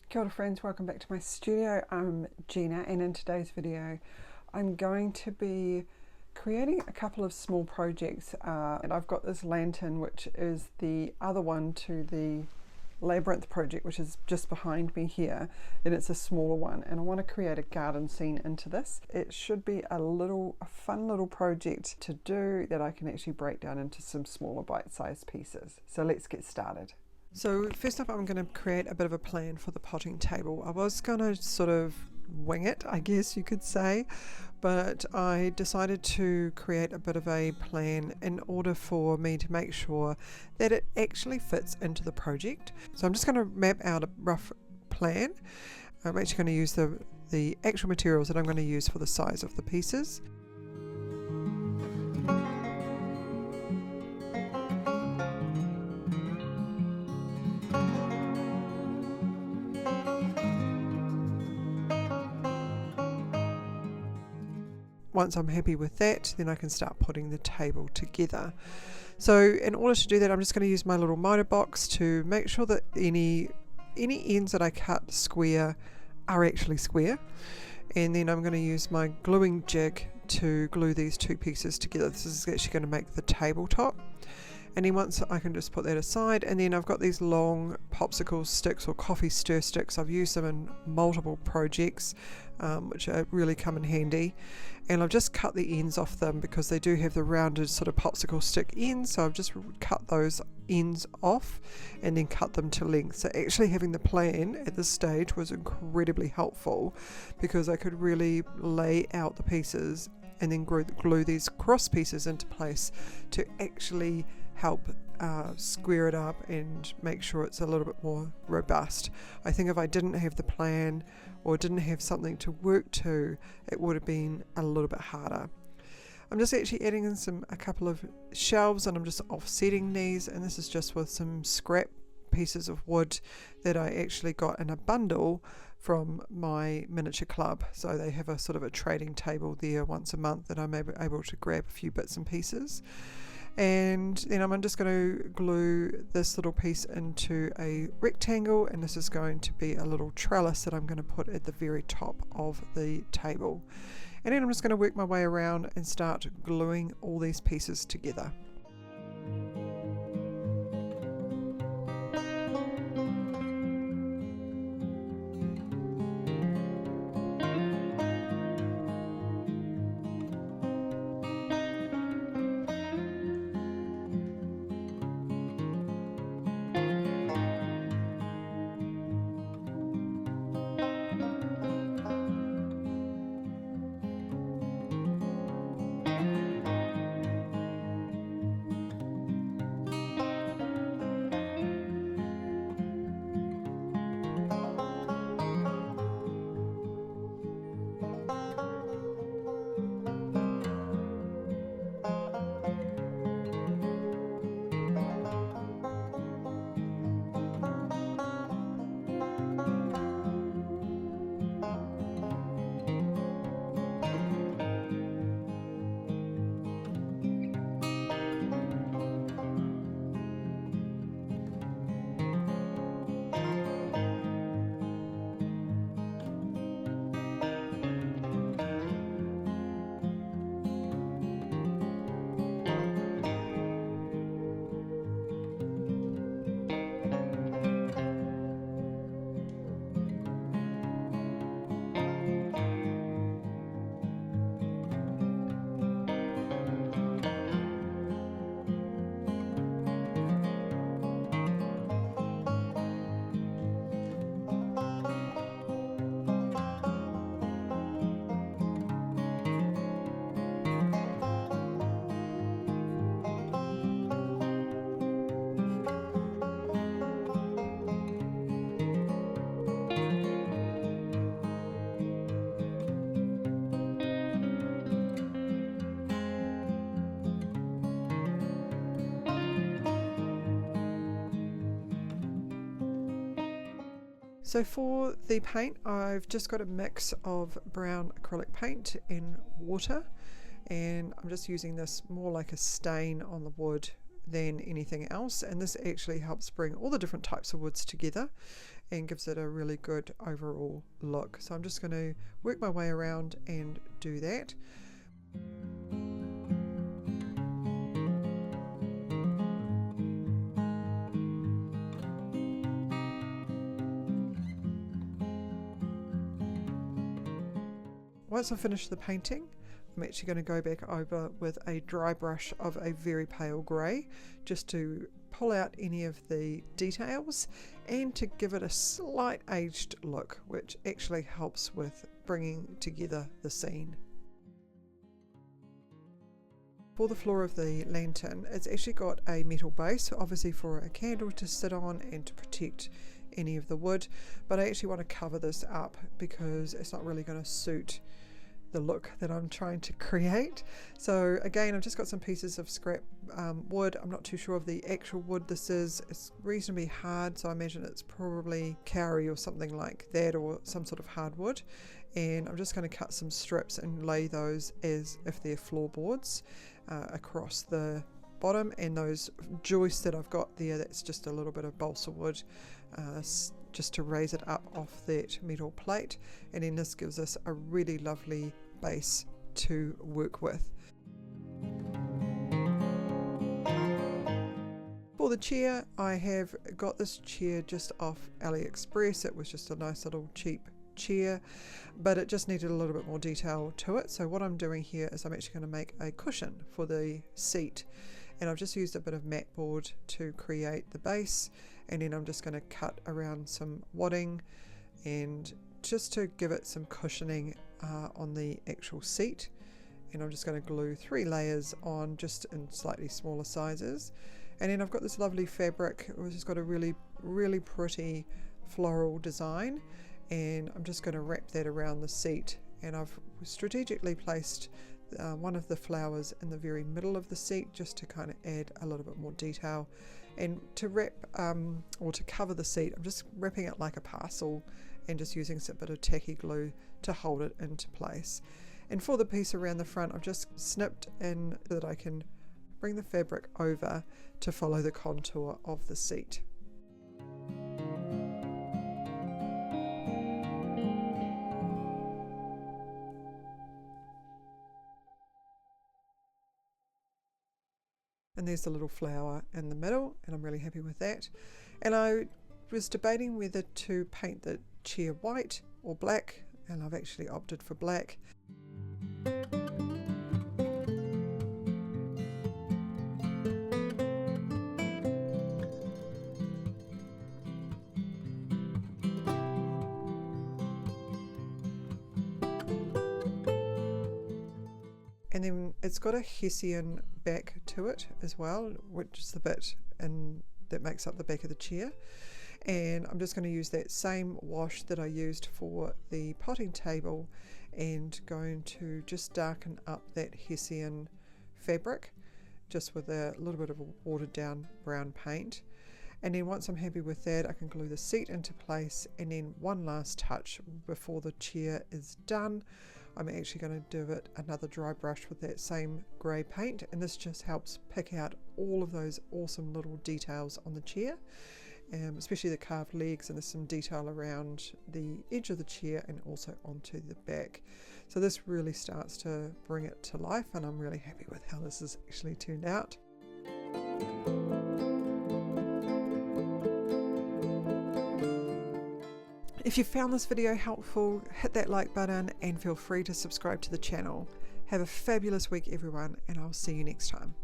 Kia ora friends, welcome back to my studio. I'm Gina, and in today's video I'm going to be creating a couple of small projects, and I've got this lantern which is the other one to the Labyrinth project, which is just behind me here, and it's a smaller one, and I want to create a garden scene into this. It should be a fun little project to do that I can actually break down into some smaller bite-sized pieces. So let's get started. So first up, I'm going to create a bit of a plan for the potting table. I was going to sort of wing it, I guess you could say, but I decided to create a bit of a plan in order for me to make sure that it actually fits into the project. So I'm just going to map out a rough plan. I'm actually going to use the actual materials that I'm going to use for the size of the pieces. Once I'm happy with that, then I can start putting the table together. So in order to do that, I'm just going to use my little miter box to make sure that any ends that I cut square are actually square. And then I'm going to use my gluing jig to glue these two pieces together. This is actually going to make the tabletop. And then once I can just put that aside, and then I've got these long popsicle sticks or coffee stir sticks. I've used them in multiple projects, which really come in handy. And I've just cut the ends off them because they do have the rounded sort of popsicle stick ends. So I've just cut those ends off and then cut them to length. So actually having the plan at this stage was incredibly helpful because I could really lay out the pieces and then glue these cross pieces into place to actually help square it up and make sure it's a little bit more robust. I think if I didn't have the plan or didn't have something to work to, it would have been a little bit harder. I'm just actually adding in a couple of shelves, and I'm just offsetting these, and this is just with some scrap pieces of wood that I actually got in a bundle from my miniature club. So they have a sort of a trading table there once a month that I'm able to grab a few bits and pieces. And then I'm just going to glue this little piece into a rectangle, and this is going to be a little trellis that I'm going to put at the very top of the table. And then I'm just going to work my way around and start gluing all these pieces together. So for the paint, I've just got a mix of brown acrylic paint and water, and I'm just using this more like a stain on the wood than anything else, and this actually helps bring all the different types of woods together and gives it a really good overall look. So I'm just going to work my way around and do that. Once I finish the painting, I'm actually going to go back over with a dry brush of a very pale grey just to pull out any of the details and to give it a slight aged look, which actually helps with bringing together the scene. For the floor of the lantern, it's actually got a metal base, obviously for a candle to sit on and to protect any of the wood, but I actually want to cover this up because it's not really going to suit the look that I'm trying to create. So again, I've just got some pieces of scrap wood. I'm not too sure of the actual wood this is. It's reasonably hard, so I imagine it's probably kauri or something like that, or some sort of hardwood. And I'm just going to cut some strips and lay those as if they're floorboards across the bottom, and those joists that I've got there, that's just a little bit of balsa wood just to raise it up off that metal plate, and then this gives us a really lovely base to work with. For the chair, I have got this chair just off AliExpress. It was just a nice little cheap chair, but it just needed a little bit more detail to it. So what I'm doing here is I'm actually going to make a cushion for the seat, and I've just used a bit of mat board to create the base, and then I'm just going to cut around some wadding and just to give it some cushioning on the actual seat. And I'm just going to glue 3 layers on, just in slightly smaller sizes. And then I've got this lovely fabric which has got a really pretty floral design, and I'm just going to wrap that around the seat, and I've strategically placed one of the flowers in the very middle of the seat just to kind of add a little bit more detail. And to wrap or to cover the seat, I'm just wrapping it like a parcel and just using a bit of tacky glue to hold it into place. And for the piece around the front, I've just snipped in so that I can bring the fabric over to follow the contour of the seat. And there's the little flower in the middle, and I'm really happy with that. And I was debating whether to paint the chair white or black, and I've actually opted for black. And then it's got a Hessian back to it as well, which is the bit that makes up the back of the chair. And I'm just going to use that same wash that I used for the potting table and going to just darken up that Hessian fabric just with a little bit of a watered down brown paint. And then once I'm happy with that, I can glue the seat into place, and then one last touch before the chair is done, I'm actually going to do it another dry brush with that same grey paint, and this just helps pick out all of those awesome little details on the chair, especially the carved legs, and there's some detail around the edge of the chair and also onto the back. So this really starts to bring it to life, and I'm really happy with how this has actually turned out. If you found this video helpful, hit that like button and feel free to subscribe to the channel. Have a fabulous week everyone, and I'll see you next time.